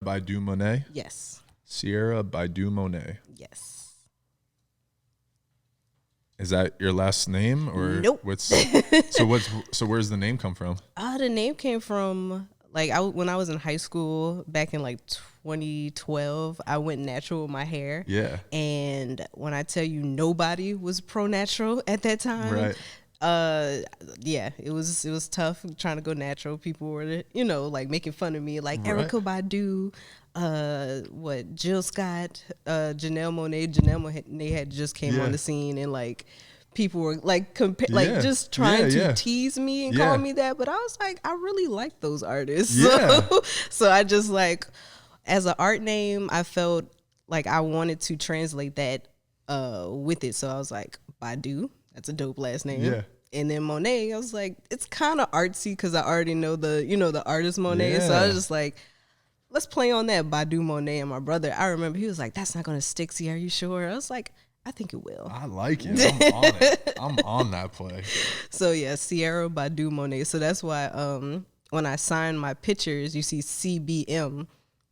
Baidu Monet? Yes. Ciara Baidu Monet. Yes. Is that your last name or Nope. so where's the name come from? The name came from like when I was in high school back in like 2012. I went natural with my hair. Yeah. And when I tell you nobody was pro natural at that time, Right. yeah, it was tough trying to go natural. People were, like making fun of me, like Right. Erykah Badu, Jill Scott, Janelle Monáe had just came on the scene, and like people were like just trying to tease me and call me that, but I was like, I really like those artists. Yeah. So I just like, as an art name, I felt like I wanted to translate that with it. So I was like, Badu. That's a dope last name. Yeah. And then Monet, I was like, it's kind of artsy because I already know the artist Monet. Yeah. So I was just like, let's play on that, Badu Monet. And my brother, I remember he was like, that's not going to stick. See, are you sure? I was like, I think it will. I like it. I'm on it. I'm on that play. So yeah, Ciara Badu Monet. So that's why when I sign my pictures, you see CBM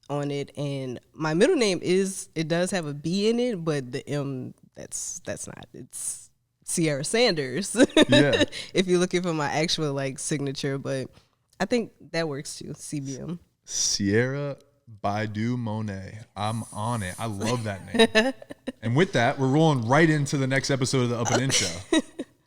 on it. And my middle name it does have a B in it, but the M, that's not. It's Ciara Sanders. Yeah. If you're looking for my actual like signature, but I think that works too. CBM. Ciara Baidu Monet. I'm on it. I love that name. And with that, we're rolling right into the next episode of the Up and In Show.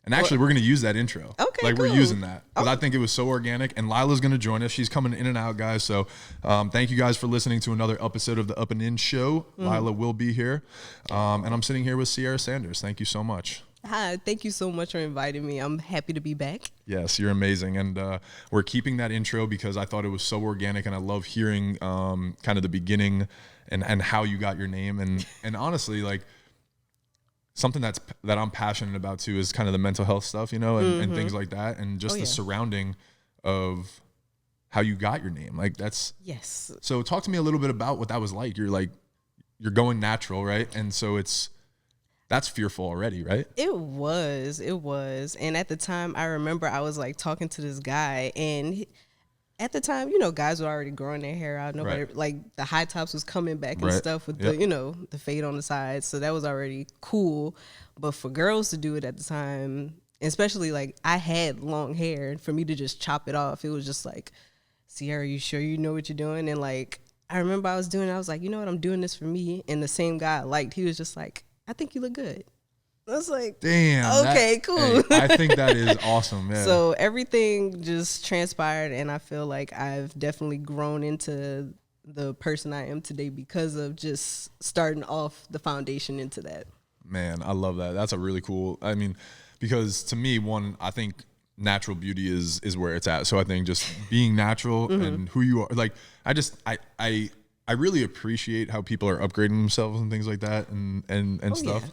And actually, we're going to use that intro. Okay, like cool. We're using that because I think it was so organic. And Lila's going to join us. She's coming in and out, guys. So thank you guys for listening to another episode of the Up and In Show. Lila will be here. And I'm sitting here with Ciara Sanders. Thank you so much. Hi, thank you so much for inviting me. I'm happy to be back. Yes, you're amazing. And we're keeping that intro because I thought it was so organic, and I love hearing kind of the beginning and how you got your name. And honestly, like something that I'm passionate about too is kind of the mental health stuff, and things like that, and just the surrounding of how you got your name. Like that's yes. So talk to me a little bit about what that was like. You're going natural, right? And so that's fearful already, right? It was. And at the time, I remember I was like talking to this guy, and at the time, guys were already growing their hair out. Nobody like the high tops was coming back and stuff with the, the fade on the sides. So that was already cool. But for girls to do it at the time, especially like I had long hair, and for me to just chop it off, it was just like, Ciara, you sure you know what you're doing? And like, I remember I was like, you know what, I'm doing this for me. And the same guy I liked, he was just like, I think you look good. I was like, damn. Okay, cool. Hey, I think that is awesome. Yeah. So everything just transpired, and I feel like I've definitely grown into the person I am today because of just starting off the foundation into that. Man, I love that. That's a really cool, because to me, I think natural beauty is where it's at. So I think just being natural and who you are, like, I really appreciate how people are upgrading themselves and things like that and stuff. Yeah.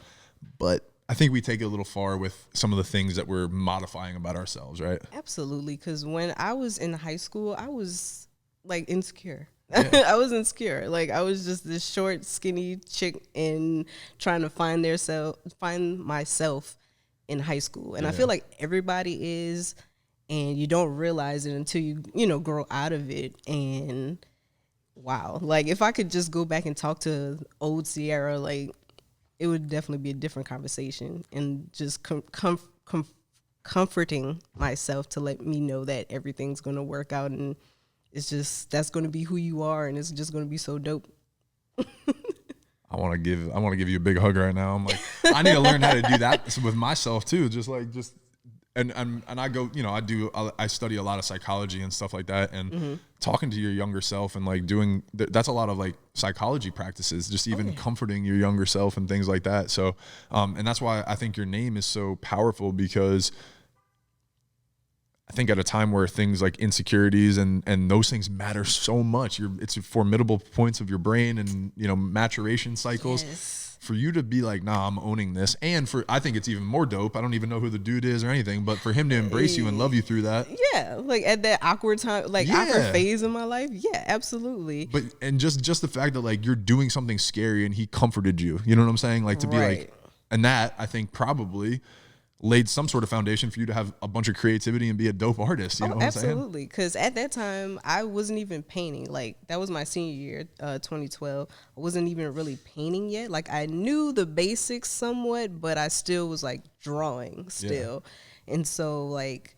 But I think we take it a little far with some of the things that we're modifying about ourselves, right? Absolutely. Because when I was in high school, I was like insecure. Yeah. I was insecure. Like I was just this short, skinny chick and trying to find myself in high school. And I feel like everybody is, and you don't realize it until you grow out of it. And wow, like if I could just go back and talk to old Ciara, like it would definitely be a different conversation, and just comforting myself to let me know that everything's going to work out, and it's just, that's going to be who you are, and it's just going to be so dope. I want to give you a big hug right now. I'm like, I need to learn how to do that with myself too. And I go, I study a lot of psychology and stuff like that, and talking to your younger self and like that's a lot of like psychology practices, just even comforting your younger self and things like that. So, and that's why I think your name is so powerful, because I think at a time where things like insecurities and those things matter so much, it's formidable points of your brain and, maturation cycles. Yes. For you to be like, nah, I'm owning this. And I think it's even more dope. I don't even know who the dude is or anything, but for him to embrace you and love you through that. Yeah. Like at that awkward time, awkward phase in my life. Yeah, absolutely. And just the fact that like you're doing something scary and he comforted you, you know what I'm saying? Like to be like, and that I think probably laid some sort of foundation for you to have a bunch of creativity and be a dope artist. You know what I'm saying? Absolutely. Because at that time, I wasn't even painting. Like, that was my senior year, 2012. I wasn't even really painting yet. Like, I knew the basics somewhat, but I still was, like, drawing still. Yeah. And so, like,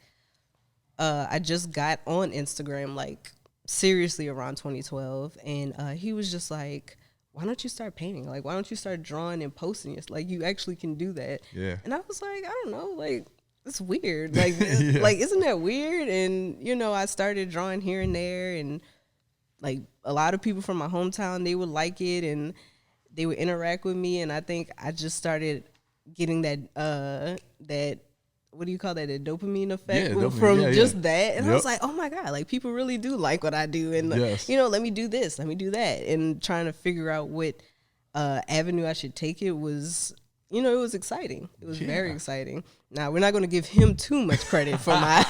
I just got on Instagram, like, seriously around 2012. And he was just like, why don't you start painting? Like, why don't you start drawing and posting it? Like, you actually can do that. Yeah. And I was like, I don't know, like, it's weird. Like, like, isn't that weird? And, you know, I started drawing here and there, and like a lot of people from my hometown, they would like it and they would interact with me. And I think I just started getting that, what do you call that? The dopamine effect from just that. And I was like, oh my God, like people really do like what I do. And, you know, let me do this, let me do that. And trying to figure out what avenue I should take it was, you know, it was exciting. It was very exciting. Now, we're not going to give him too much credit for my,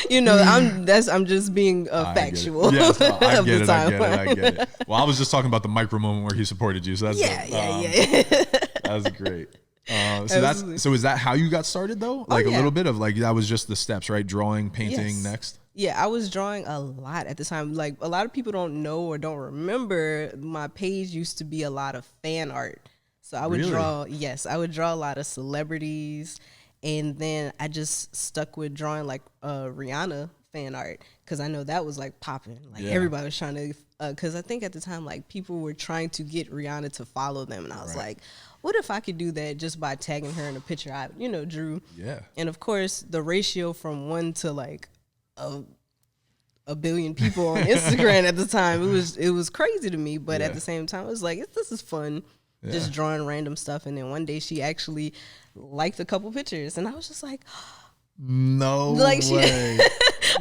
you know, I'm just being factual. Yes, no, I get it. Well, I was just talking about the micro moment where he supported you. So that's that was great. So is that how you got started though? Like a little bit of like, that was just the steps, right? Drawing, painting next. Yeah, I was drawing a lot at the time. Like a lot of people don't know or don't remember, my page used to be a lot of fan art. So I would draw a lot of celebrities, and then I just stuck with drawing like Rihanna fan art, because I know that was like popping. Like everybody was trying to, because I think at the time like people were trying to get Rihanna to follow them, and I was like, what if I could do that just by tagging her in a picture I, you know, drew? Yeah. And of course, the ratio from 1 to like a billion people on Instagram at the time, it was crazy to me. But at the same time, it was like, this is fun. Just drawing random stuff. And then one day she actually liked a couple pictures, and I was just like, no way.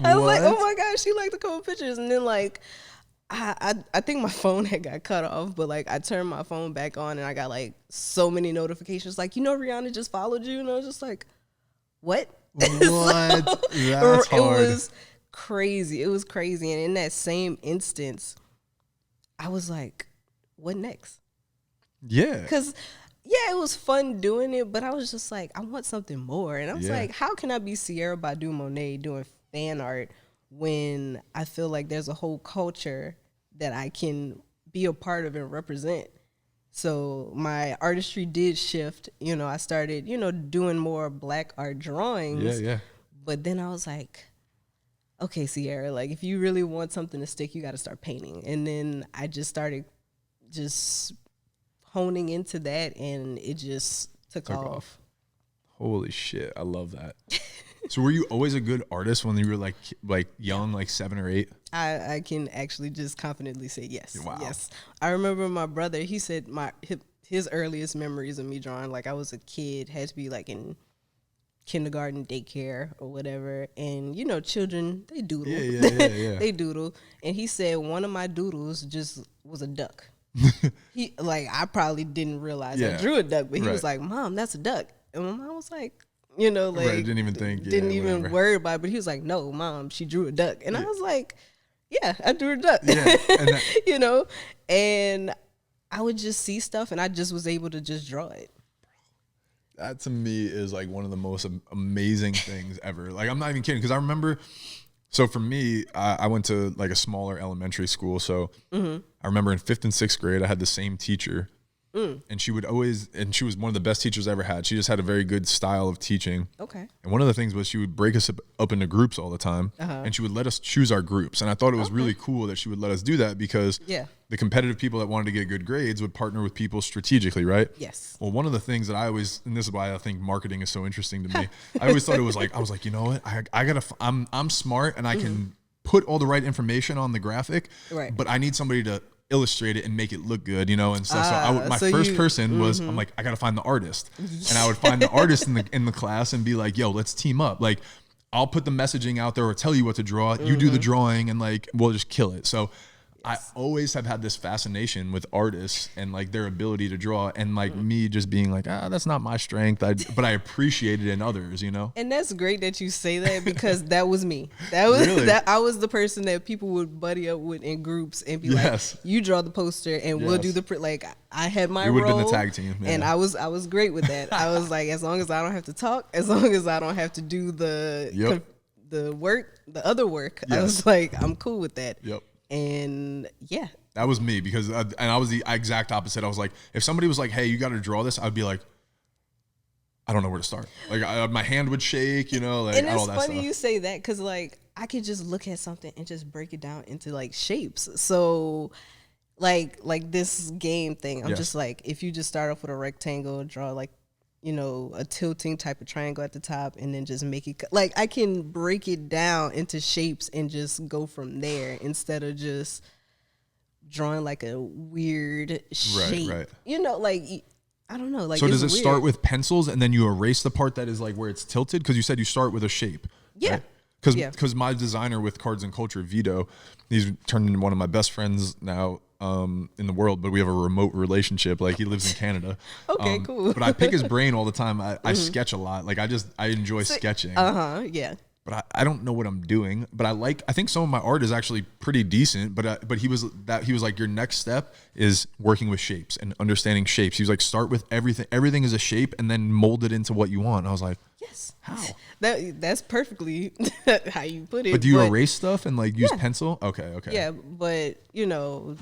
I was like, oh my God, she liked a couple pictures. And then like, I think my phone had got cut off, but like I turned my phone back on and I got like so many notifications like, you know, Rihanna just followed you. And I was just like, what? What? That's hard. It was crazy. It was crazy. And in that same instance, I was like, what next? Yeah. Because, it was fun doing it, but I was just like, I want something more. And I was like, how can I be Ciara Badu Monet doing fan art when I feel like there's a whole culture that I can be a part of and represent? So my artistry did shift. You know, I started, you know, doing more Black art drawings. Yeah. But then I was like, okay, Ciara, like if you really want something to stick, you got to start painting. And then I just started honing into that, and it just took off. Holy shit, I love that. So were you always a good artist when you were like young, like 7 or 8? I can actually just confidently say yes. Wow. Yes. I remember my brother, he said his earliest memories of me drawing, like I was a kid, had to be like in kindergarten, daycare or whatever. And you know, children, they doodle. Yeah. They doodle. And he said one of my doodles just was a duck. He like, I probably didn't realize I drew a duck, but he was like, Mom, that's a duck. And my mom was like, you know, like didn't even think, even worry about it. But he was like, no, Mom, she drew a duck. And I was like, yeah, I drew a duck. Yeah. You know, and I would just see stuff and I just was able to just draw it. That to me is like one of the most amazing things ever. Like, I'm not even kidding, because I remember, so for me, I went to like a smaller elementary school. So I remember in 5th and 6th grade, I had the same teacher. And she was one of the best teachers I ever had. She just had a very good style of teaching. Okay. And one of the things was she would break us up into groups all the time, and she would let us choose our groups. And I thought it was really cool that she would let us do that, because the competitive people that wanted to get good grades would partner with people strategically, right? Yes. Well, one of the things that and this is why I think marketing is so interesting to me. I always thought it was like, I was like, you know what? I'm smart and I can put all the right information on the graphic, but I need somebody to illustrate it and make it look good, you know, and stuff. So my first person was, I'm like, I gotta find the artist, and I would find the artist in the class and be like, yo, let's team up. Like, I'll put the messaging out there or tell you what to draw. You do the drawing, and like, we'll just kill it. So I always have had this fascination with artists and like their ability to draw, and like me just being like, that's not my strength. But I appreciate it in others, you know? And that's great that you say that, because that was me. That was Really? I was the person that people would buddy up with in groups and be like, you draw the poster and we'll do the print. Like, I had my role. We would have been the tag team. And I was great with that. I was like, as long as I don't have to talk, as long as I don't have to do the work, the other work, I was like, I'm cool with that. Yep. And yeah, that was me, because I was the exact opposite. I was like, if somebody was like, hey, you got to draw this, I'd be like, I don't know where to start. Like my hand would shake, you know, like and all it's that funny stuff. you say that, because like I could just look at something and just break it down into like shapes. So like this game thing, I'm just like, if you just start off with a rectangle, draw like, you know, a tilting type of triangle at the top, and then just make it like, I can break it down into shapes and just go from there, instead of just drawing like a weird shape. Right. You know, like, I don't know. Like, so does it start with pencils and then you erase the part that is like where it's tilted? Because you said you start with a shape. Yeah. Right? Because my designer with Cards and Culture, Vito, he's turned into one of my best friends now in the world, but we have a remote relationship. Like, he lives in Canada. Okay, cool. But I pick his brain all the time. I sketch a lot. Like, I enjoy sketching. Yeah. But I don't know what I'm doing. But I think some of my art is actually pretty decent. But he was like, your next step is working with shapes and understanding shapes. He was like, start with everything. Everything is a shape, and then mold it into what you want. And I was like, yes. How? That's perfectly how you put it. But do you erase stuff and like use pencil? Okay. Yeah, but you know,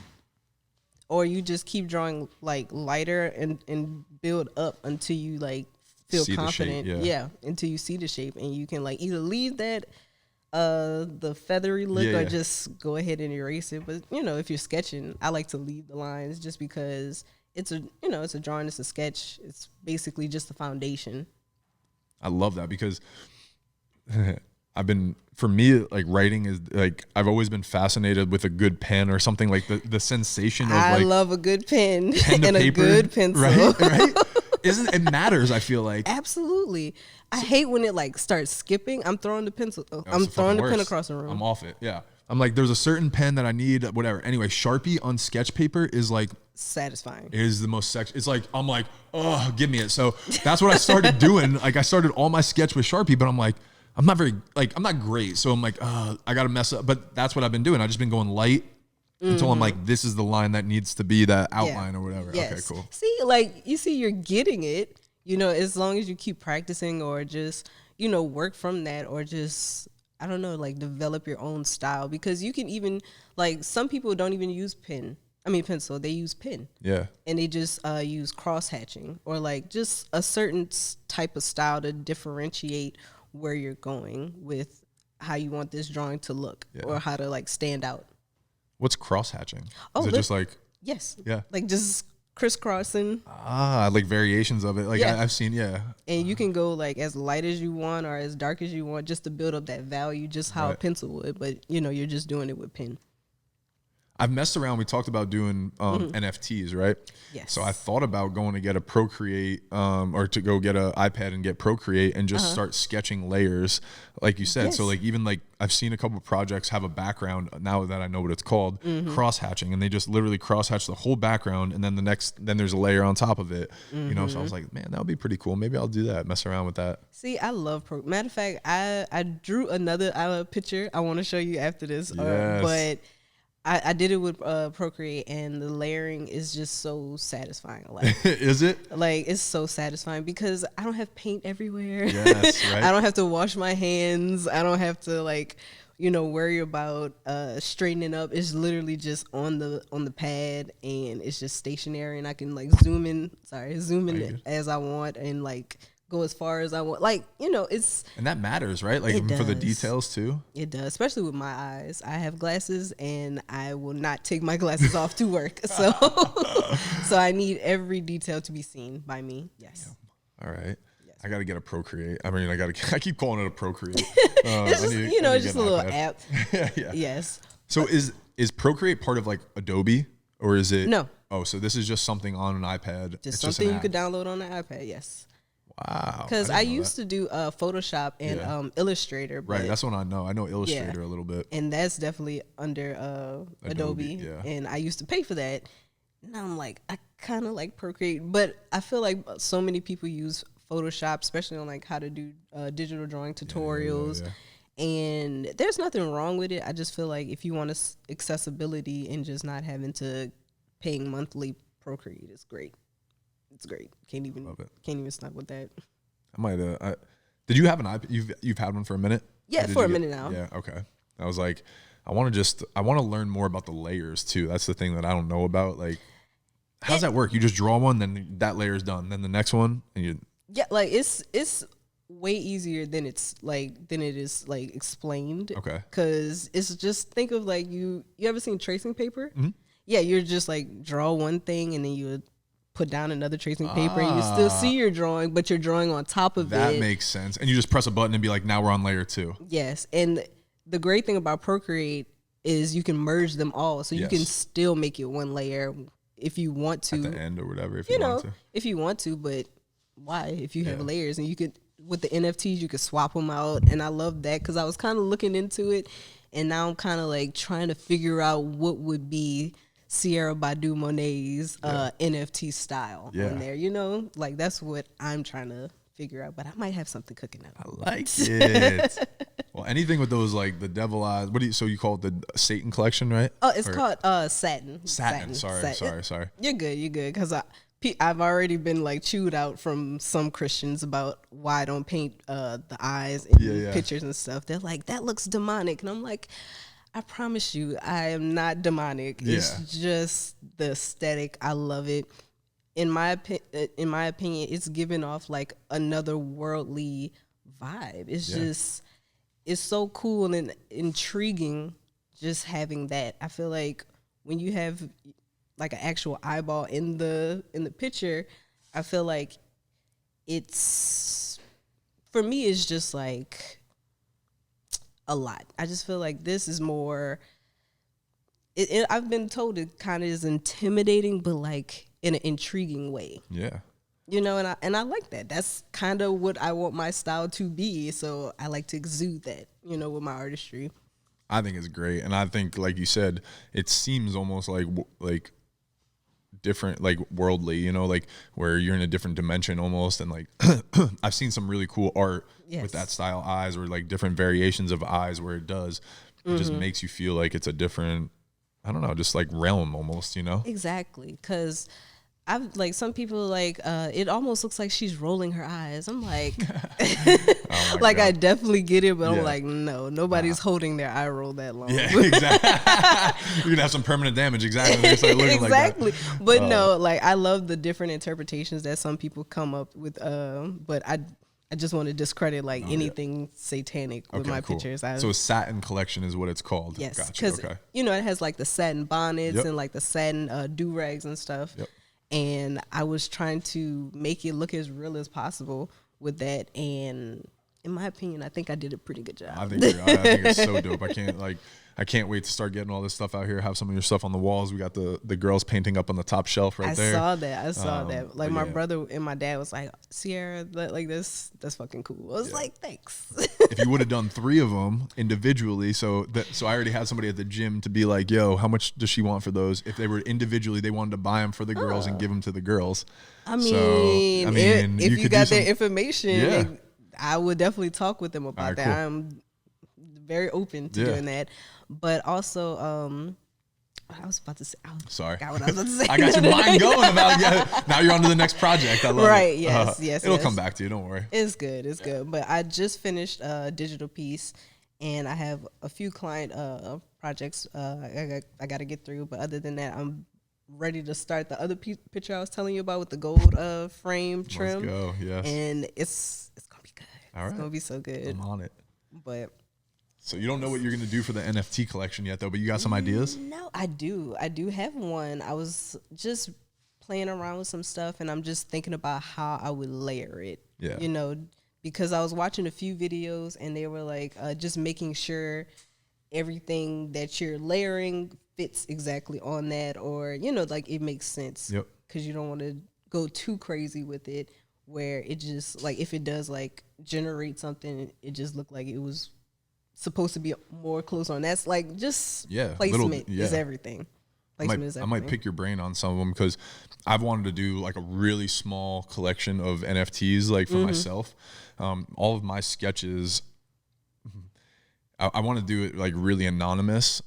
or you just keep drawing like lighter and build up until you like feel confident. Until you see the shape, and you can like either leave that the feathery look or just go ahead and erase it. But you know, if you're sketching, I like to leave the lines, just because it's a drawing, it's a sketch. It's basically just the foundation. I love that, because for me, like, writing is like, I've always been fascinated with a good pen or something, like the sensation of I like, love a good pen and paper, a good pencil. Right? Isn't it matters? I feel like. Absolutely. I hate when it like starts skipping. I'm throwing the pencil. I'm throwing the pen across the room. I'm off it. Yeah. I'm like, there's a certain pen that I need, whatever. Anyway, Sharpie on sketch paper is like satisfying. It is the most it's like, I'm like, oh, give me it. So that's what I started doing. Like, I started all my sketch with Sharpie, but I'm like, I'm not great. So I'm like, I got to mess up. But that's what I've been doing. I've just been going light until I'm like, this is the line that needs to be that outline or whatever. Yes. Okay, cool. See, like, you're getting it, you know, as long as you keep practicing, or just, you know, work from that, or just, I don't know, like, develop your own style. Because you can even, like, some people don't even use pencil, they use pen. Yeah. And they just use cross hatching, or like just a certain type of style to differentiate where you're going with how you want this drawing to look, or how to like stand out. What's cross hatching? Oh, is it just like? Yes. Yeah. Like just crisscrossing. Like variations of it. Like I've seen, And you can go like as light as you want or as dark as you want, just to build up that value, just how a pencil would. But you know, you're just doing it with pen. I've messed around. We talked about doing NFTs, right? Yes. So I thought about going to get a Procreate or to go get an iPad and get Procreate and just start sketching layers, like you said. Yes. So like even like I've seen a couple of projects have a background, now that I know what it's called, cross hatching, and they just literally cross hatch the whole background, and then then there's a layer on top of it. You know, so I was like, man, that would be pretty cool. Maybe I'll do that. Mess around with that. See, I love matter of fact, I drew another picture I want to show you after this, yes. But I did it with Procreate, and the layering is just so satisfying. Like, is it? Like, it's so satisfying because I don't have paint everywhere. Yes, right. I don't have to wash my hands. I don't have to like, you know, worry about straightening up. It's literally just on the pad, and it's just stationary, and I can like zoom in as I want, and like go as far as I want. Like, you know, and that matters, right? Like even for the details too. It does, especially with my eyes. I have glasses, and I will not take my glasses off to work. So I need every detail to be seen by me. Yes. Yeah. All right. Yes. I got to get a Procreate. I mean, I keep calling it a Procreate. It's just, it's just a little app. Yeah. Yes. So is Procreate part of like Adobe, or is it? No. Oh, so this is just something on an iPad. Just something you could download on the iPad. Yes. Wow. Because I used to do Photoshop and Illustrator. Right, that's what I know. I know Illustrator a little bit. And that's definitely under Adobe. Yeah. And I used to pay for that. Now I'm like, I kind of like Procreate. But I feel like so many people use Photoshop, especially on like how to do digital drawing tutorials. And there's nothing wrong with it. I just feel like if you want accessibility and just not having to paying monthly, Procreate is great. It's great. Can't even stop with that. I might did you have an iPad? You've had one for a minute? Yeah, for a minute now. Yeah, okay. I was like, I want to learn more about the layers too. That's the thing that I don't know about. Like, how does that work? You just draw one, then that layer's done, then the next one, and you. Yeah, like it's way easier than it is like explained. Okay. Because it's just, think of like you ever seen tracing paper? Mm-hmm. Yeah, you're just like draw one thing and then you would put down another tracing paper and you still see your drawing, but you're drawing on top of it. That makes sense. And you just press a button and be like, now we're on layer 2. Yes. And the great thing about Procreate is you can merge them all. So you can still make it one layer if you want to. At the end or whatever, if you want to. If you want to, but why? If you have layers, and you could, with the NFTs, you could swap them out. And I love that because I was kind of looking into it, and now I'm kind of like trying to figure out what would be Ciara Badu Monet's NFT style on there. You know, like that's what I'm trying to figure out. But I might have something cooking up. I like it. Well, anything with those, like the devil eyes. So you call it the Satan collection, right? Oh, it's called Satin. Satin. Sorry. You're good. Because I've already been like chewed out from some Christians about why I don't paint the eyes in pictures and stuff. They're like, that looks demonic. And I'm like, I promise you, I am not demonic. Yeah. It's just the aesthetic. I love it. In my opinion, it's giving off like another worldly vibe. It's just, it's so cool and intriguing just having that. I feel like when you have like an actual eyeball in the picture, I feel like it's, for me, it's just like a lot. I just feel like this is more, I've been told it kind of is intimidating, but like in an intriguing way. Yeah. You know, and I like that. That's kind of what I want my style to be. So I like to exude that, you know, with my artistry. I think it's great. And I think, like you said, it seems almost like different, like worldly, you know, like where you're in a different dimension almost. And like I've seen some really cool art with that style eyes, or like different variations of eyes where it just makes you feel like it's a different, I don't know, just like realm almost, you know? Exactly. Because I've like, some people like, it almost looks like she's rolling her eyes. I'm like, like God. I definitely get it, but I'm like, no, nobody's holding their eye roll that long. Yeah, exactly. You're gonna have some permanent damage. Exactly. They start looking exactly. Like that. But no, like I love the different interpretations that some people come up with. But I just want to discredit like anything satanic with my pictures. So Satin collection is what it's called. Yes, because you know it has like the satin bonnets and like the satin do rags and stuff. Yep. And I was trying to make it look as real as possible with that. And in my opinion, I think I did a pretty good job. I think it's so dope. I can't wait to start getting all this stuff out here. Have some of your stuff on the walls. We got the girls painting up on the top shelf right there. I saw that. Like my brother and my dad was like, Ciara, like this, that's fucking cool. I was like, thanks. If you would have done 3 of them individually, so I already had somebody at the gym to be like, yo, how much does she want for those? If they were individually, they wanted to buy them for the girls and give them to the girls. I mean, if you got their information, I would definitely talk with them about that. Cool. I'm very open to doing that. But also, I was about to say. Sorry. I was about to say. I got your mind going about now you're on to the next project. I love it. Yes. It'll come back to you. Don't worry. It's good. It's good. But I just finished a digital piece, and I have a few client projects I got to get through. But other than that, I'm ready to start the other picture I was telling you about with the gold frame trim. Let's go. Yes. And it's gonna be good. All right. It's gonna be so good. I'm on it. But. So you don't know what you're going to do for the NFT collection yet, though, but you got some ideas? No, I do. I do have one. I was just playing around with some stuff, and I'm just thinking about how I would layer it. Yeah. You know, because I was watching a few videos, and they were like just making sure everything that you're layering fits exactly on that, or, you know, like it makes sense. Yep. Because you don't want to go too crazy with it where it just like if it does like generate something, it just looked like it was supposed to be more close on. That's like just placement is everything. Placement is everything. I might pick your brain on some of them because I've wanted to do like a really small collection of NFTs like for myself. All of my sketches, I want to do it like really anonymous,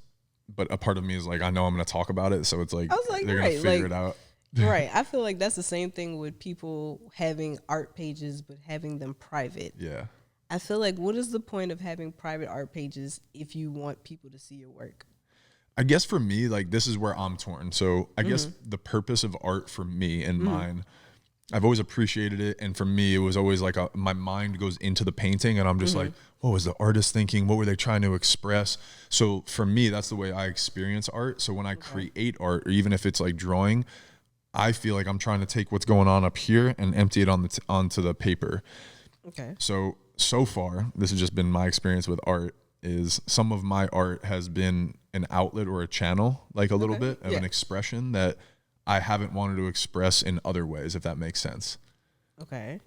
but a part of me is like, I know I'm going to talk about it. So it's like, they're going to figure it out. Right. I feel like that's the same thing with people having art pages, but having them private. Yeah. I feel like what is the point of having private art pages if you want people to see your work? I guess for me, like this is where I'm torn. So I guess the purpose of art for me and mine, I've always appreciated it. And for me, it was always like my mind goes into the painting and I'm just like, what was the artist thinking? What were they trying to express? So for me, that's the way I experience art. So when I create art, or even if it's like drawing, I feel like I'm trying to take what's going on up here and empty it onto the paper. Okay. So far, this has just been my experience with art, is some of my art has been an outlet or a channel, like a little bit of an expression that I haven't wanted to express in other ways, if that makes sense. Okay.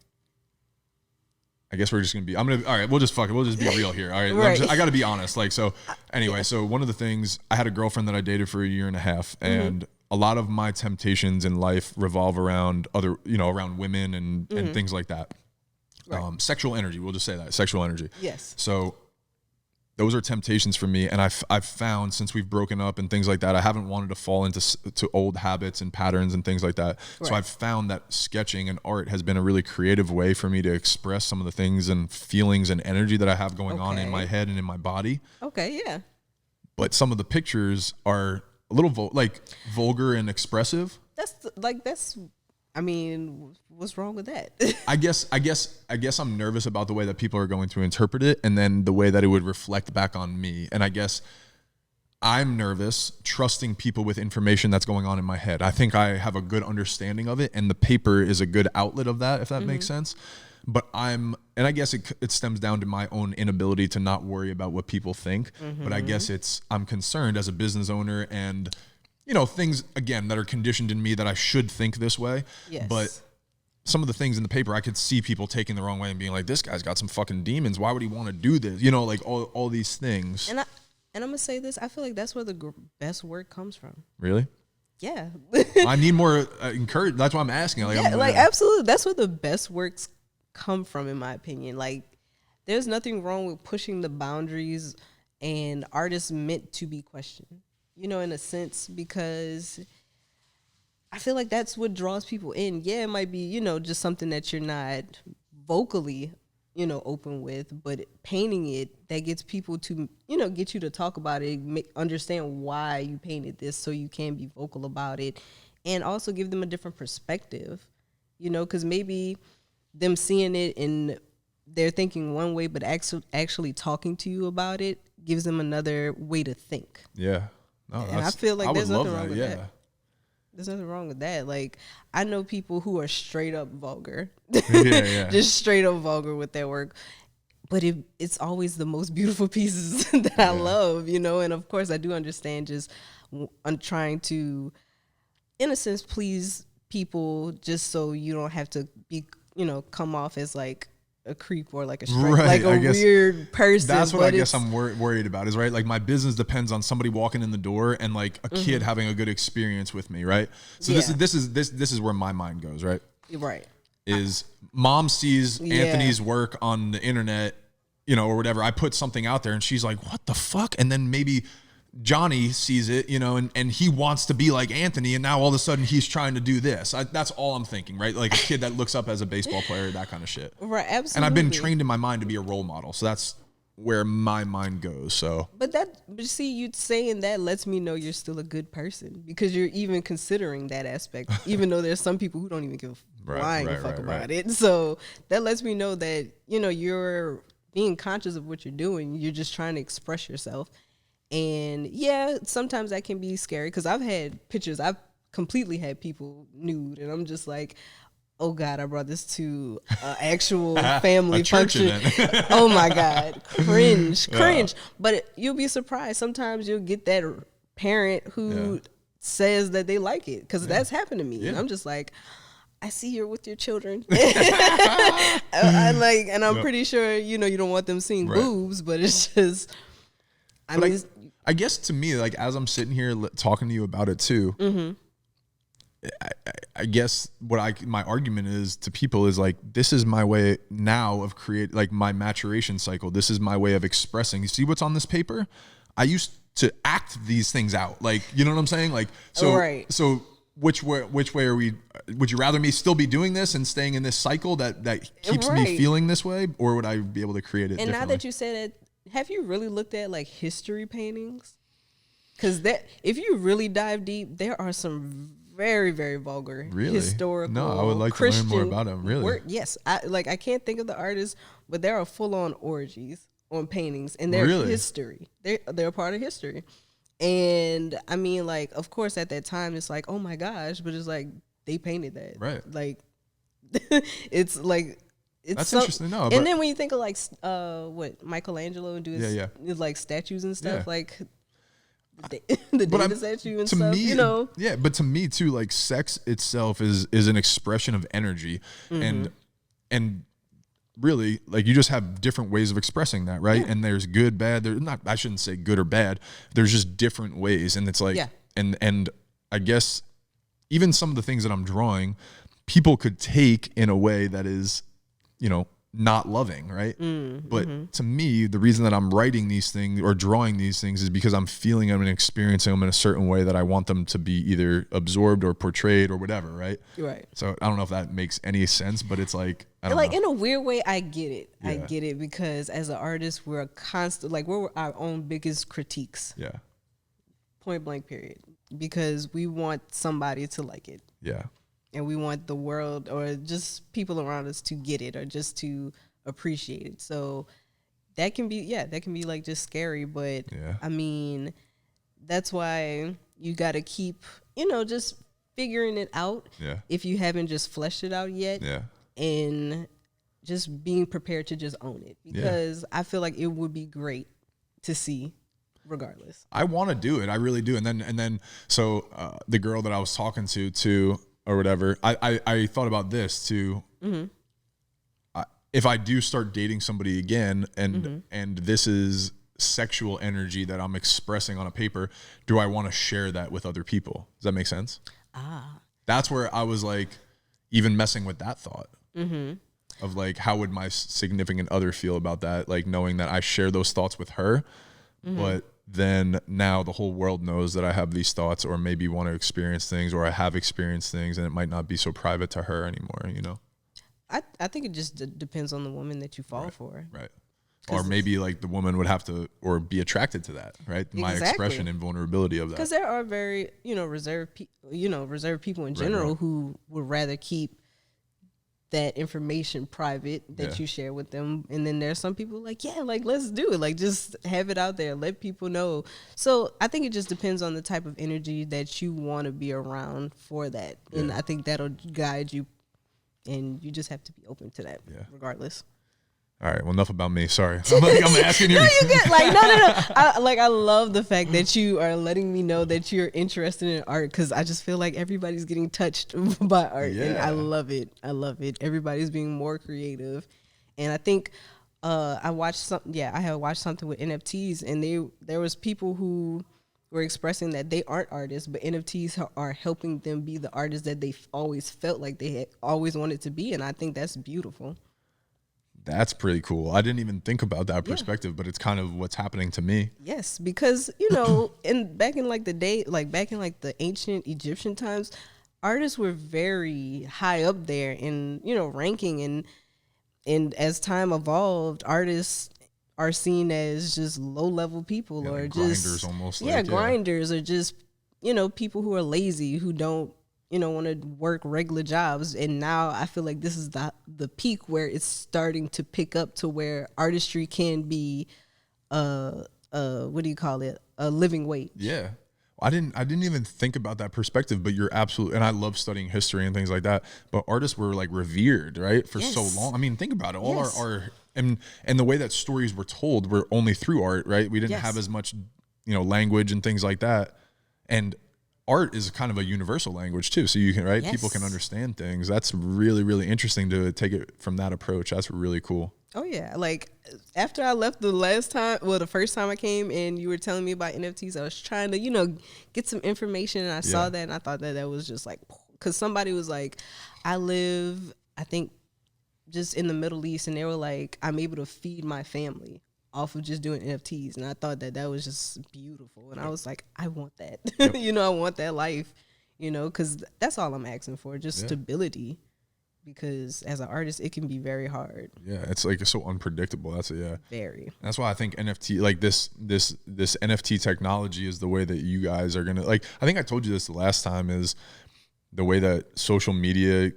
I guess we're just going to be, all right, we'll just be real here. All right. I got to be honest. Like, so anyway, so one of the things, I had a girlfriend that I dated for 1.5 years, and a lot of my temptations in life revolve around around women and things like that. Right. Sexual energy, we'll just say that, sexual energy. Yes. So those are temptations for me, and I've found since we've broken up and things like that, I haven't wanted to fall into old habits and patterns and things like that. Right. So I've found that sketching and art has been a really creative way for me to express some of the things and feelings and energy that I have going on in my head and in my body. Okay, yeah. But some of the pictures are a little vulgar and expressive. I mean, what's wrong with that? I guess I'm nervous about the way that people are going to interpret it, and then the way that it would reflect back on me. And I guess I'm nervous trusting people with information that's going on in my head. I think I have a good understanding of it, and the paper is a good outlet of that, if that makes sense. But and I guess it stems down to my own inability to not worry about what people think. But I guess I'm concerned as a business owner and things, again, that are conditioned in me that I should think this way. Yes. But some of the things in the paper, I could see people taking the wrong way and being like, this guy's got some fucking demons. Why would he want to do this? Like all these things. And I'm going to say this. I feel like that's where the best work comes from. Really? Yeah. I need more encouragement. That's why I'm asking. Absolutely. That's where the best works come from, in my opinion. Like, there's nothing wrong with pushing the boundaries, and art is meant to be questioned. In a sense, because I feel like that's what draws people in. Yeah, it might be, just something that you're not vocally, open with, but painting it, that gets people to, get you to talk about it, understand why you painted this so you can be vocal about it, and also give them a different perspective, because maybe them seeing it and they're thinking one way, but actually talking to you about it gives them another way to think. Yeah. No, and I feel like there's nothing wrong with that. There's nothing wrong with that. Like, I know people who are straight up vulgar, just straight up vulgar with their work. But it's always the most beautiful pieces that I love, And of course, I do understand I'm trying to, in a sense, please people just so you don't have to be, come off as like a creep or like a weird person. That's what I guess I'm worried about is, right? Like, my business depends on somebody walking in the door and like a kid having a good experience with me, right? So this is where my mind goes, right? Right. Is mom sees Anthony's work on the internet, or whatever. I put something out there and she's like, what the fuck? And then maybe Johnny sees it, and he wants to be like Anthony, and now all of a sudden he's trying to do this. That's all I'm thinking, right? Like a kid that looks up as a baseball player, that kind of shit. Right, absolutely. And I've been trained in my mind to be a role model, so that's where my mind goes. So, but see, you saying that lets me know you're still a good person because you're even considering that aspect, even though there's some people who don't even give a flying fuck about it. So that lets me know that you're being conscious of what you're doing. You're just trying to express yourself. And yeah, sometimes that can be scary because I've had pictures. I've completely had people nude, and I'm just like, oh God, I brought this to an actual family function. Oh my God, cringe. But you'll be surprised. Sometimes you'll get that parent who says that they like it because that's happened to me. Yeah. And I'm just like, I see you're with your children. I'm pretty sure, you don't want them seeing boobs, but it's just, I guess to me, like, as I'm sitting here talking to you about it too, I guess my argument is to people is like, this is my way now of like my maturation cycle. This is my way of expressing. You see what's on this paper? I used to act these things out. Like, you know what I'm saying? Like, so which way are we, would you rather me still be doing this and staying in this cycle that keeps me feeling this way? Or would I be able to create it differently? Now that you said it, have you really looked at like history paintings? Because if you really dive deep, there are some very, very vulgar historical. No, I would like Christian to learn more about them. Really? Yes, I can't think of the artists, but there are full on orgies on paintings, and they're history. They're a part of history. And I mean, like, of course, at that time, it's like, oh my gosh, but it's like they painted that, right? Like, it's like. That's interesting. No, and then when you think of like what Michelangelo and do his like statues and stuff, like the David statue and stuff, me, Yeah, but to me too, like sex itself is an expression of energy, and really, like, you just have different ways of expressing that, right? Yeah. And there's good, bad. There's not. I shouldn't say good or bad. There's just different ways, and it's like, and I guess even some of the things that I'm drawing, people could take in a way that is, not loving, right? But to me, the reason that I'm writing these things or drawing these things is because I'm feeling them and experiencing them in a certain way that I want them to be either absorbed or portrayed or whatever, right? Right. So I don't know if that makes any sense, but it's like, I don't know. In a weird way, I get it. Yeah. I get it because as an artist, we're we're our own biggest critiques. Yeah. Point blank, period. Because we want somebody to like it. Yeah. And we want the world or just people around us to get it or just to appreciate it. So that can be like just scary. But I mean, that's why you got to keep, just figuring it out. Yeah. If you haven't just fleshed it out yet. Yeah. And just being prepared to just own it. Because I feel like it would be great to see regardless. I want to do it. I really do. And then so the girl that I was talking to or whatever, I thought about this too. If I do start dating somebody again and this is sexual energy that I'm expressing on a paper, do I want to share that with other people? Does that make sense? That's where I was like even messing with that thought of like, how would my significant other feel about that? Like knowing that I share those thoughts with her, but then now the whole world knows that I have these thoughts or maybe want to experience things or I have experienced things and it might not be so private to her anymore, I think it just depends on the woman that you fall for. Right. Or maybe like the woman would have to or be attracted to that, right? My expression and vulnerability of that. Because there are very, reserved people in general who would rather keep that information private that you share with them. And then there's some people like, let's do it. Like, just have it out there. Let people know. So I think it just depends on the type of energy that you want to be around for that. Yeah. And I think that'll guide you. And you just have to be open to that regardless. All right. Well, enough about me. Sorry. I'm asking you. No, you good. Like, no. I love the fact that you are letting me know that you're interested in art because I just feel like everybody's getting touched by art. Yeah. And I love it. Everybody's being more creative. And I think I have watched something with NFTs and there was people who were expressing that they aren't artists, but NFTs are helping them be the artists that they always felt like they had always wanted to be. And I think that's beautiful. That's pretty cool. I didn't even think about that perspective, but it's kind of what's happening to me. Yes, because back in the ancient Egyptian times, artists were very high up there in ranking, and as time evolved, artists are seen as just low level people or grinders just almost. Grinders or just people who are lazy who don't want to work regular jobs. And now I feel like this is the peak where it's starting to pick up to where artistry can be what do you call it, a living wage. Yeah, I didn't even think about that perspective, but you're absolutely, and I love studying history and things like that, but artists were like revered, right, for so long. I mean, think about it. All our and the way that stories were told were only through art, right? We didn't have as much language and things like that. And art is kind of a universal language too. So you can, right? Yes. People can understand things. That's really, really interesting to take it from that approach. That's really cool. Oh yeah. Like after I left the first time I came and you were telling me about NFTs, I was trying to, get some information, and I saw that and I thought that was just like, cause somebody was like, I think just in the Middle East, and they were like, I'm able to feed my family off of just doing NFTs. And I thought that was just beautiful. And I was like, I want that. Yep. I want that life, because that's all I'm asking for, just stability. Because as an artist, it can be very hard. Yeah, it's like so unpredictable. Very. That's why I think NFT, like this NFT technology, is the way that you guys are gonna, like. I think I told you this the last time, is the way that social media,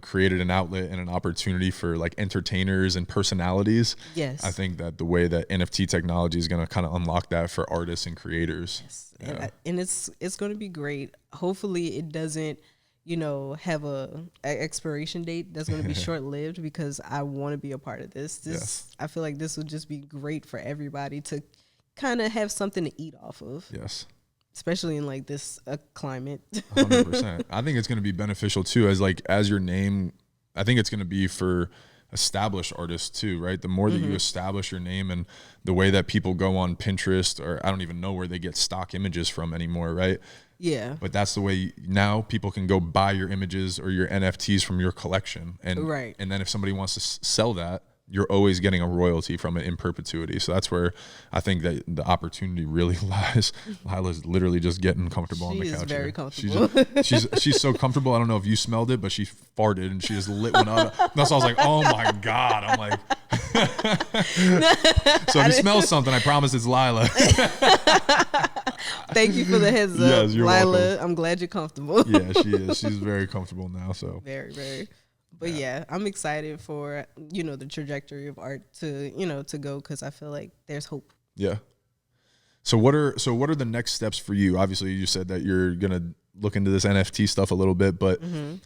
created an outlet and an opportunity for like entertainers and personalities. Yes. I think that the way that NFT technology is gonna kind of unlock that for artists and creators. Yes. Yeah. And it's going to be great. Hopefully, it doesn't have a expiration date that's going to be short-lived, because I want to be a part of this. I feel like this would just be great for everybody to kind of have something to eat off of. Yes. Especially in like this climate. 100%. I think it's going to be beneficial too, as your name. I think it's going to be for established artists too, right? The more that you establish your name, and the way that people go on Pinterest, or I don't even know where they get stock images from anymore, right? Yeah. But that's the way now people can go buy your images or your NFTs from your collection. And and then if somebody wants to sell that, you're always getting a royalty from it in perpetuity. So that's where I think that the opportunity really lies. Lila's literally just getting comfortable on the couch. She's very comfortable. She's so comfortable. I don't know if you smelled it, but she farted and she just lit one up. That's why I was like, oh my God. I'm like, so if you smell something, I promise it's Lila. Thank you for the heads up, yes, you're Lila. welcome. I'm glad you're comfortable. Yeah, she is. She's very comfortable now. So very, very. But yeah, I'm excited for, the trajectory of art to, to go, because I feel like there's hope. Yeah. So what are the next steps for you? Obviously, you said that you're going to look into this NFT stuff a little bit, but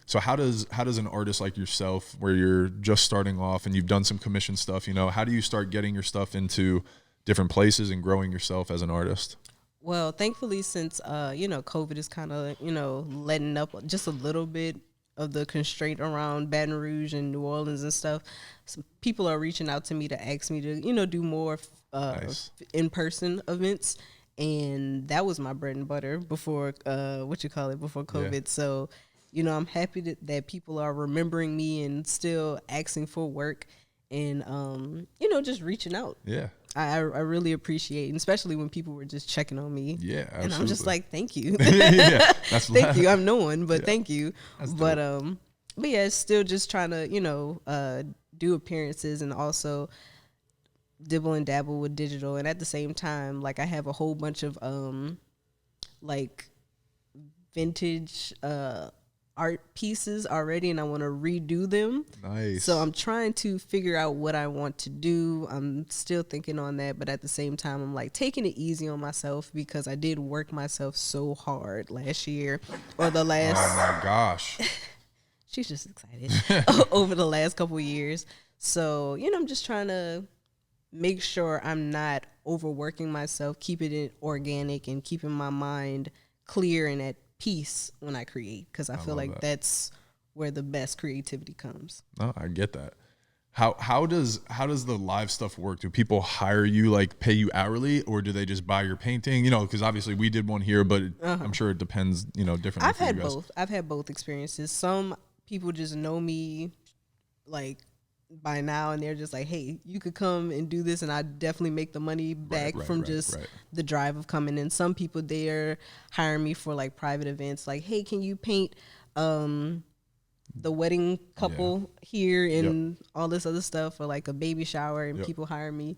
so how does an artist like yourself, where you're just starting off and you've done some commission stuff, how do you start getting your stuff into different places and growing yourself as an artist? Well, thankfully, since, COVID is kind of, letting up just a little bit of the constraint around Baton Rouge and New Orleans and stuff, some people are reaching out to me to ask me to, do more in-person events. And that was my bread and butter before, before COVID. Yeah. So, I'm happy that people are remembering me and still asking for work and, just reaching out. Yeah. I really appreciate, and especially when people were just checking on me. Yeah, absolutely. And I'm just like, thank you. Thank you. I'm no one, but thank you. But yeah, it's still just trying to, do appearances and also dibble and dabble with digital. And at the same time, like, I have a whole bunch of, vintage, art pieces already, and I want to redo them. Nice. So I'm trying to figure out what I want to do. I'm still thinking on that, but at the same time, I'm like taking it easy on myself, because I did work myself so hard last year, or the last. Oh my gosh. She's just excited over the last couple of years. So, I'm just trying to make sure I'm not overworking myself, keeping it organic, and keeping my mind clear and at peace when I create, because I feel like that's where the best creativity comes. No, I get that. How does the live stuff work? Do people hire you, like pay you hourly, or do they just buy your painting? Because obviously we did one here, but I'm sure it depends, differently. I've had both. I've had both experiences. Some people just know me like by now, and they're just like, hey, you could come and do this, and I definitly make the money back from the drive of coming in. Some people, they're hiring me for like private events, like, hey, can you paint the wedding couple here and all this other stuff, or like a baby shower, and people hire me.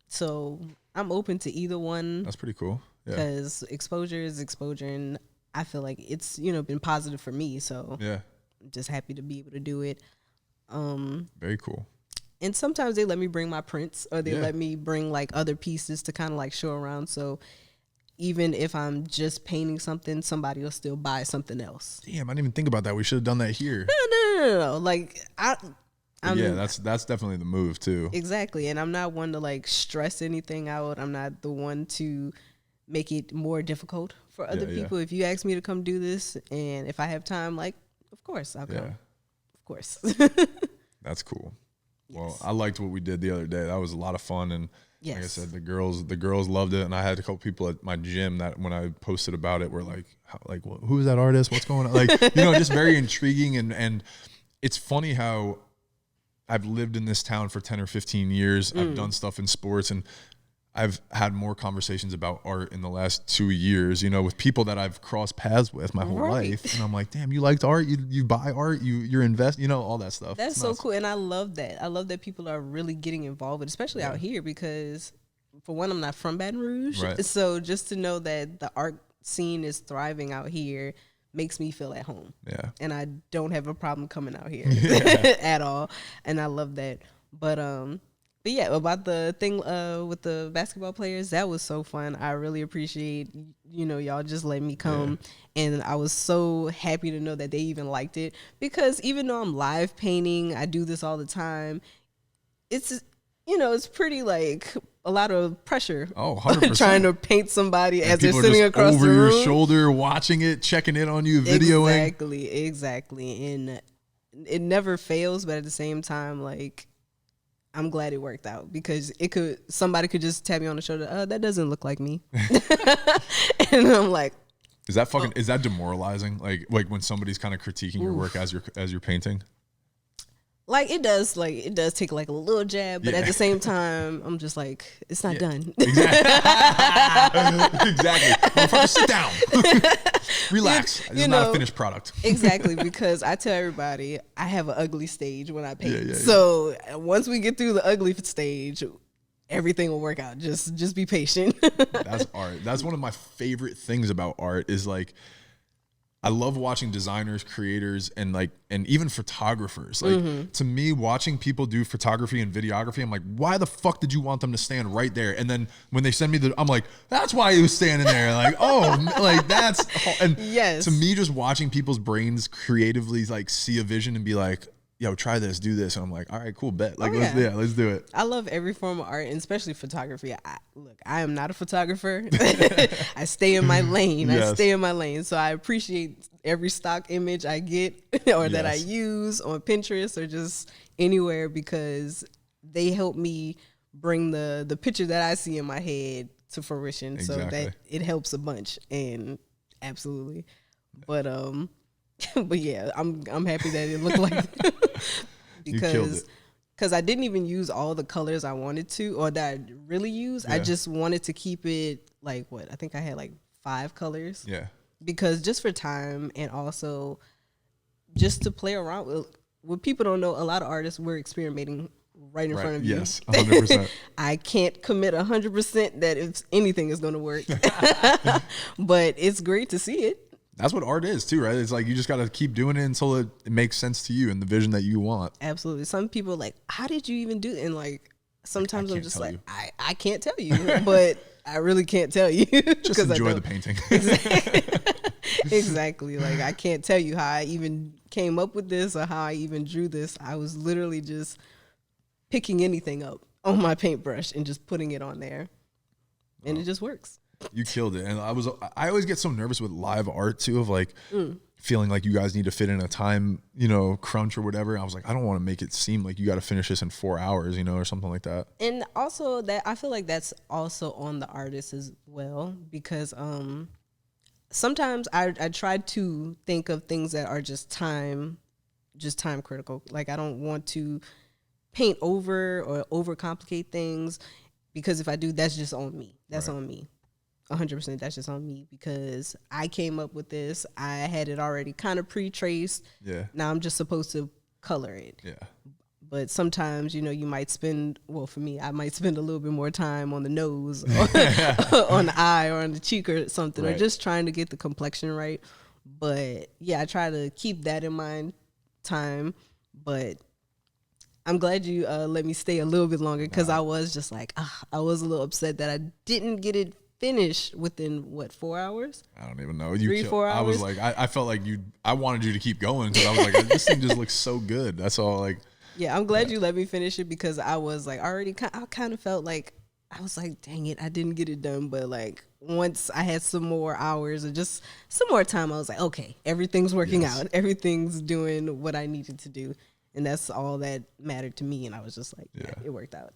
So I'm open to either one. That's pretty cool. Because exposure is exposure, and I feel like it's been positive for me. So I'm just happy to be able to do it. Very cool. And sometimes they let me bring my prints, or they let me bring like other pieces to kind of like show around. So even if I'm just painting something, somebody will still buy something else. Damn, I didn't even think about that. We should have done that here. No. Like that's definitely the move too. Exactly. And I'm not one to like stress anything out. I'm not the one to make it more difficult for other people. If you ask me to come do this, and if I have time, like, of course I'll come. Of course. That's cool. Well, I liked what we did the other day. That was a lot of fun, and like I said, the girls loved it, and I had a couple people at my gym that when I posted about it were like, who is that artist? What's going on? Like, just very intriguing, and it's funny how I've lived in this town for 10 or 15 years. I've done stuff in sports, and I've had more conversations about art in the last 2 years, with people that I've crossed paths with my whole life. And I'm like, damn, you liked art? You buy art? You're invest? All that stuff. That's so cool. And I love that. I love that people are really getting involved, especially out here, because for one, I'm not from Baton Rouge. Right. So just to know that the art scene is thriving out here makes me feel at home. Yeah. And I don't have a problem coming out here at all. And I love that. But yeah, about the thing with the basketball players, that was so fun. I really appreciate, y'all just letting me come. Yeah. And I was so happy to know that they even liked it, because even though I'm live painting, I do this all the time. It's, it's pretty like a lot of pressure. Oh, 100%. Trying to paint somebody and as they're sitting across the room. Over your shoulder, watching it, checking in on you, videoing. Exactly. And it never fails, but at the same time, like, I'm glad it worked out, because somebody could just tap me on the shoulder. That doesn't look like me. And I'm like, is that demoralizing? Like when somebody's kind of critiquing your work as you're painting? It does take like a little jab, but at the same time, I'm just like, it's not done. Exactly. Motherfucker, sit down. Relax. It's not a finished product. Exactly, because I tell everybody I have an ugly stage when I paint. So once we get through the ugly stage, everything will work out. Just be patient. That's art. That's one of my favorite things about art is like, I love watching designers, creators, and even photographers. Like, to me, watching people do photography and videography, I'm like, why the fuck did you want them to stand right there? And then when they send me I'm like, that's why he was standing there. Like, that's, and to me, just watching people's brains creatively see a vision and be like, yo, try this, do this. And I'm like, all right, cool, bet. Let's do it. I love every form of art, and especially photography. I am not a photographer. I stay in my lane. Yes. So I appreciate every stock image I get or that I use on Pinterest or just anywhere, because they help me bring the picture that I see in my head to fruition. Exactly. So that it helps a bunch. And absolutely. But yeah, I'm happy that it looked like because I didn't even use all the colors I wanted to, or that I really use. I just wanted to keep it I think I had 5 colors. Yeah. Because just for time, and also just to play around with. What people don't know, a lot of artists were experimenting right in front of you. Yes, 100%. I can't commit 100% that if anything is going to work, but it's great to see it. That's what art is too, right? It's like you just got to keep doing it until it makes sense to you and the vision that you want. Absolutely. Some people are how did you even do it? And sometimes I'm just I can't tell you, but I really can't tell you. Just enjoy the painting. Exactly. I can't tell you how I even came up with this or how I even drew this. I was literally just picking anything up on my paintbrush and just putting it on there. And it just works. You killed it. And I always get so nervous with live art too, of feeling like you guys need to fit in a time, crunch or whatever. I was like, I don't want to make it seem like you got to finish this in 4 hours, or something like that. And also that I feel like that's also on the artist as well, because sometimes I try to think of things that are just time critical. I don't want to paint over or overcomplicate things, because if I do, that's just on me. That's on me. 100%. That's just on me, because I came up with this. I had it already kind of pre-traced. Yeah. Now I'm just supposed to color it. Yeah. But sometimes, you might spend, for me, I might spend a little bit more time on the nose or on the eye or on the cheek or something, or just trying to get the complexion right. But yeah, I try to keep that in mind time. But I'm glad you let me stay a little bit longer, because I was just I was a little upset that I didn't get it finished within 4 hours? I don't even know. 4 hours. I was I felt like I wanted you to keep going, because I was like, this thing just looks so good. That's all. Yeah, I'm glad you let me finish it, because I was I kind of felt like I was like, dang it, I didn't get it done. But like once I had some more hours or just some more time, I was like, okay, everything's working out. Everything's doing what I needed to do. And that's all that mattered to me. And I was just like, yeah, it worked out.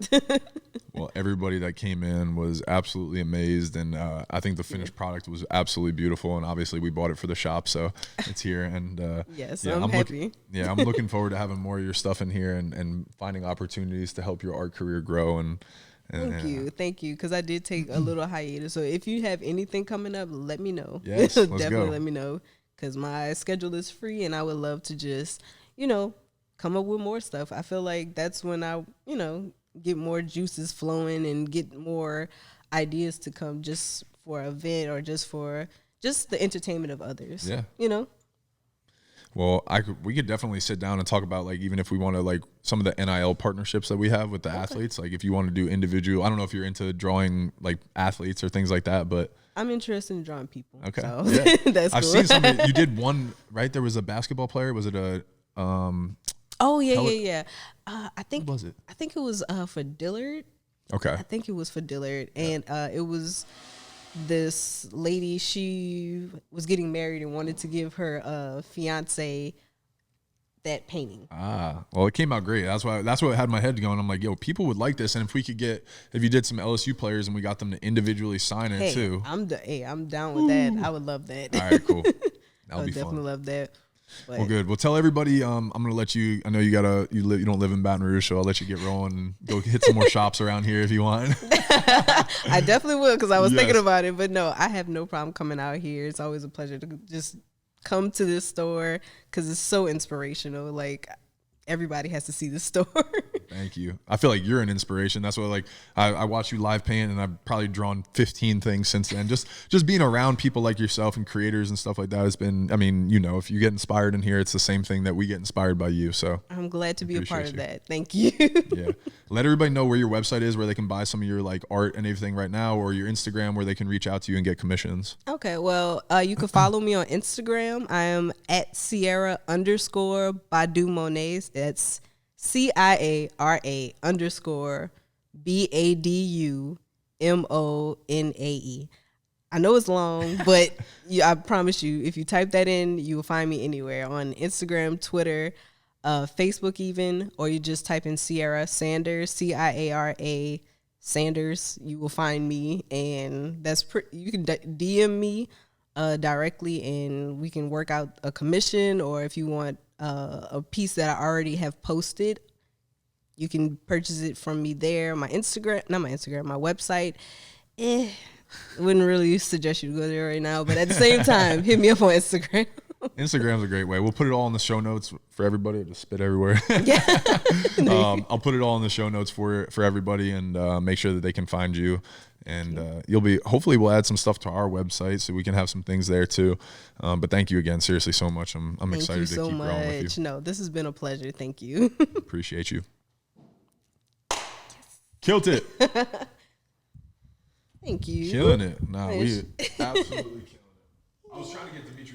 Well, everybody that came in was absolutely amazed. And I think the finished product was absolutely beautiful. And obviously we bought it for the shop. So it's here. And yes, I'm happy. I'm looking forward to having more of your stuff in here and finding opportunities to help your art career grow. And Thank you. Because I did take a little hiatus. So if you have anything coming up, let me know. Yes, let's definitely go. let me know. Because my schedule is free and I would love to just, come up with more stuff. I feel like that's when I, get more juices flowing and get more ideas to come just for an event or just for just the entertainment of others. Yeah. Well, we could definitely sit down and talk about, like, even if we want to, like, some of the NIL partnerships that we have with the athletes. Like, if you want to do individual, I don't know if you're into drawing, like, athletes or things like that, but I'm interested in drawing people. Okay. So yeah. that's cool. I've seen something. You did one, right? There was a basketball player. Was it a Oh yeah. I think what was it? I think it was for Dillard. Okay. I think it was for Dillard, and it was this lady. She was getting married and wanted to give her fiance that painting. Well, it came out great. That's what had my head going. I'm like, yo, people would like this, and if you did some LSU players and we got them to individually sign it too. I'm down with that. I would love that. All right, cool. That'll be fun. Definitely love that. But well, good. Well, tell everybody. I'm gonna let you. I know you don't live in Baton Rouge, so I'll let you get rolling and go hit some more shops around here if you want. I definitely will, because I was thinking about it. But no, I have no problem coming out here. It's always a pleasure to just come to this store because it's so inspirational. Like, everybody has to see this store. Thank you. I feel like you're an inspiration. That's what, like, I watch you live paint, and I've probably drawn 15 things since then. Just being around people like yourself and creators and stuff like that has been, I mean, if you get inspired in here, it's the same thing that we get inspired by you. So I'm glad to be a part of that. Thank you. Yeah. Let everybody know where your website is, where they can buy some of your, like, art and everything right now, or your Instagram, where they can reach out to you and get commissions. Okay. Well, you can follow me on Instagram. I am at Ciara_Badu Monet. That's CIARA_BADUMONAE. I know it's long, but I promise you, if you type that in, you will find me anywhere on Instagram, Twitter, Facebook even, or you just type in Ciara Sanders, CIARA Sanders. You will find me, and you can DM me directly, and we can work out a commission, or if you want a piece that I already have posted, you can purchase it from me there. My website. Wouldn't really suggest you to go there right now, but at the same time, hit me up on Instagram. Instagram's a great way. We'll put it all in the show notes for everybody. I just spit everywhere. Yeah. I'll put it all in the show notes for everybody, and make sure that they can find you. And hopefully we'll add some stuff to our website so we can have some things there too. But thank you again, seriously, so much. I'm excited to keep growing with you. No, this has been a pleasure. Thank you. Appreciate you. Killed it. Thank you. Killing it. Nah, we absolutely killing it. I was trying to get Dimitri